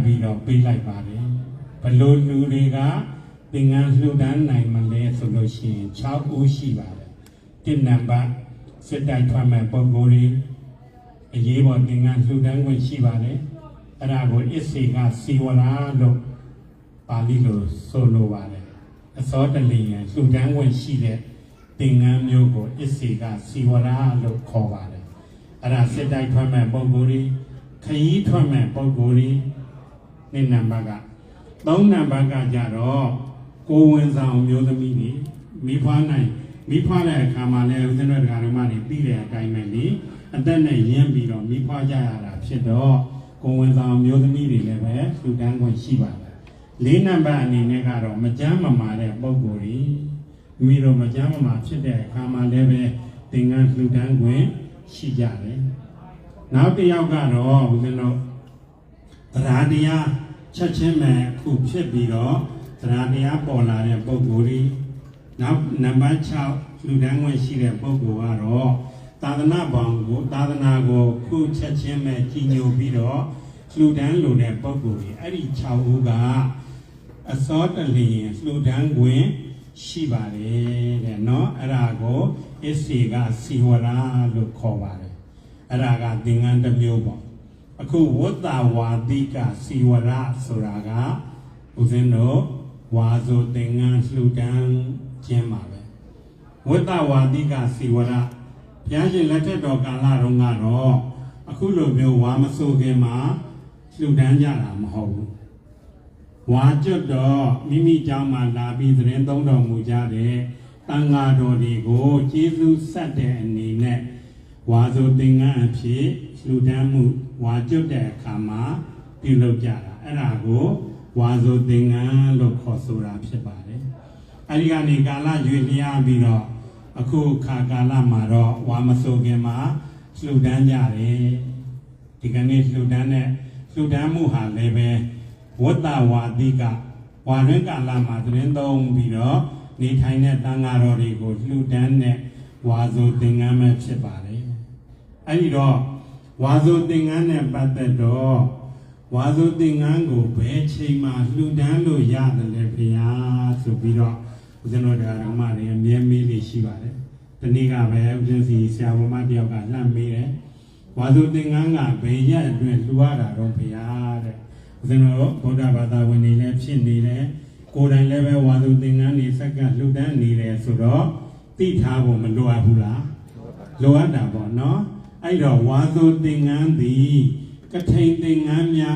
ပြီးတော့ပေးလိုက်ပါတယ်ဘလို့လူတွေကသင်္ကန်းလှူဒန်းနိုင်မလဲဆိုလို့ရှိရင်6ဦးရှိပါတယ်တစ်နံပါတ်စစ်တိုက်ထွက်မဲ့ပုံကိုယ်ကြီးအရေးပေါ်သင်္ကန်းလှူဒန်းခွင့်ရှိပါတယ်အဲ့ဒါကိုအစ္စေကစီဝရာလို့ပါဠိလိုဆိုလိုပါတယ်အစောတလျင်လှူဒန်းခွင့်ရှိတဲ့သင်္ကန်းမျိုးကိုအစ္စေကစီဝရာလို့ခေါ်ပါတယ်အဲ့ဒါစစ်တိုက်ထွက်မဲ့ပုံကိုယ်ကြီးခရီးထွက်မဲ့ပုံကိုယ်ကြီးနှစ်နံပါတ်က3နံပါတ်ကကြတော့ကိုဝင်ဆောင်မျိုးသမီးတွေမိဖွားနိုင်မိဖွားတဲ့အခါမှာလည်းဦးဇင်းတို့တရားဓမ္မတွေပြီးတဲ့အတိုင်းပဲလေအသက်နဲ့ရင်းပြီးတော့မိဖွားကြရတာဖြစ်တော့ကိုဝင်ဆောင်မျိုးသမီးတွေလည်းပဲလှူဒန်းခွင့်ရှိပါတယ်4နံပါတ်အနေနဲ့ကတော့မကြမ်းမမာတဲ့ပုံကိုယ်ကြီးမိတို့မကြမ်းမမာဖြစ်တဲ့အခါမှာလည်းပဲသင်္ကန်းလှူဒန်းခွင့်ရှိကြတယ်နောက်တစ်ယောက်ကတော့ဦးဇင်းတို့တရားတရားချက်ချင်းမဲ့အခုဖြစ်ပြီးတော့တရားတရားပေါ်လာတဲ့ပုဂ္ဂိုလ်ကြီးနောက်နံပါတ်6လူတန်းခွင့်ရှိတဲ့ပုဂ္ဂိုလ်ကတော့သာသနာပေါင်းကိုသာသနာကိုခုချက်ချင်းမဲ့ကြီးညိုပြီးတော့လူတန်းလိုတဲ့ပုဂ္ဂိုလ်ကြီးအဲ့ဒီ6ဦးကအစောတလျင်လူတန်းခွင့်ရှိပါတယ်တဲ့เนาะအဲ့ဒါကိုအစ္စေကစီဝရာလို့ခေါ်ပါတယ်အဲ့ဒါကသင်္ကန်းတစ်မျိုးပေါ့အခုဝတ္တဝါတိကစီဝရဆိုတာကဦးဇင်းတို့ဝါဆိုသင်္ကန်းလှူဒန်းခြင်းပါပဲဝတ္တဝါတိကစီဝရဘုရားရှင်လက်ထက်တော်ကာလတုန်းကတော့အခုလိုမျိုးဝါမဆိုခင်မှာလှူဒန်းကြတာမဟုတ်ဘူးဝါကျွတ်တော့မိမိเจ้าမှာလာပြီးသတင်းသုံးတော်မူကြတဲ့တန်ဃာတော်တွေကိုကျေးဇူးဆက်တဲ့အနေနဲ့ဝါဆိုသင်္ကန်းအဖြစ်လှူဒန်းမှုဝါကျွတ်တဲ့အခါမှာပြုလုပ်ကြတာအဲ့ဒါကိုဝါဆိုသင်္ကန်းလို့ခေါ်ဆိုတာဖြစ်ပါတယ်အဲ့ဒီကနေကာလရွေလျားပြီးတော့အခုခါကာလမှာတော့ဝါမဆိုခင်မှာလှူဒန်းကြတယ်ဒီကနေ့လှူဒန်းတဲ့လှူဒန်းမှုဟာလည်းပဲဝတ္တဝါတိကဝါရင်းကာလမှာသတင်းသုံးပြီးတော့နေထိုင်တဲ့တန်ဃာတော်တွေကိုလှူဒန်းတဲ့ဝါဆိုသင်္ကန်းပဲဖြစ်ပါတယ်အဲ့ဒီတော့ဝါဆိုသင်္ကန်းနဲ့ပတ်သက်တော့ဝါဆိုသင်္ကန်းကိုဘယ်ချိန်မှလှူဒန်းလို့ရတယ်လဲဖေဟာဆိုပြီးတော့ဦးဇင်းတို့တရားဓမ္မတွေအမြဲမေးလေးရှိပါတယ်ဒီနေ့ကပဲဦးဇင်းစီဆရာမတယောက်ကလှမ်းမေးတယ်ဝါဆိုသင်္ကန်းကဘယ်ရက်အတွင်းလှူရတာတော့ဖေဟာတဲ့ဦးဇင်းတို့ဗုဒ္ဓဘာသာဝင်တွေလည်းဖြစ်နေတယ်ကိုယ်တိုင်လည်းပဲဝါဆိုသင်္ကန်းတွေစက္ကန့်လှူဒန်းနေတယ်ဆိုတော့သိထားဖို့မလိုအပ်ဘူးလားလိုအပ်တာပေါ့နော်အဲ့တော့ဝါဆိုသင်္ကန်းသည်ကထိန်သင်္ကန်းများ